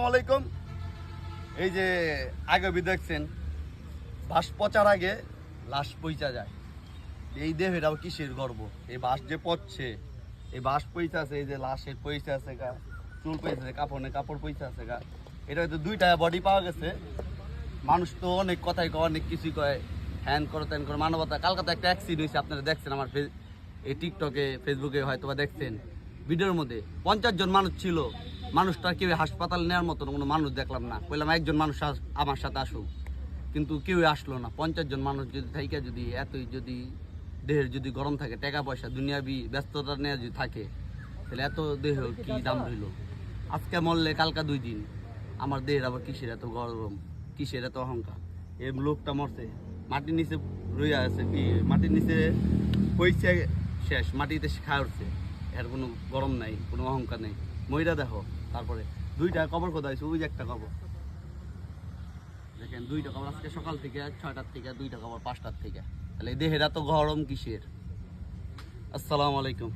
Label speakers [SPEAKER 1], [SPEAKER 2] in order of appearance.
[SPEAKER 1] আলাইকুম। এই যে আগে দেখছেন বাঁশ পচার আগে লাশ পইচা যায়, এই দেহেরাও কিসের গর্ব? এই বাঁশ যে পচছে, এই বাঁশ পইচা আছে, এই যে লাশের পইচা আছে গা, চুল পইচা আছে, কাপড় পইচা আছে গা। এটা হয়তো 2টা বডি পাওয়া গেছে। মানুষ তো অনেক কথাই কয়, অনেক কিছুই কয়, হ্যান করে ত্যান করে মানবতা। কালকাতা একটা অ্যাক্সিডেন্ট হয়েছে, আপনারা দেখছেন আমার এই টিকটকে ফেসবুকে হয়তো বা দেখছেন ভিডিওর মধ্যে। 50 জন মানুষ ছিল, মানুষটা কেউ হাসপাতাল নেওয়ার মতন কোনো মানুষ দেখলাম না। বললাম একজন মানুষ আমার সাথে আসুক, কিন্তু কেউই আসলো না। 50 জন মানুষ যদি থাইকা যদি এতই যদি দেহের যদি গরম থাকে, টাকা পয়সা দুনিয়াবি ব্যস্ততা নিয়ে যদি থাকে, তাহলে এত দেহ কি দাম রইল? আজকে মরলে কালকা 2 দিন, আমার দেহের আবার কিসের এত গরম, কিসের এত অহংকার? এই লোকটা মরছে, মাটির নিচে রইয়া আছে, কি মাটির নিচে পয়সা শেষ, মাটিতে খায় উঠছে, এর কোনো গরম নাই, কোনো অহংকার নেই। মহিলা দেখো, তারপরে 2টা কবর খোদা হয়েছে, ওই যে একটা কবর দেখেন, 2টা কবর আজকে সকাল থেকে 6টার থেকে, 2টা কবর 5টার থেকে। তাহলে দেহের এত গরম কিসের? আসসালামু আলাইকুম।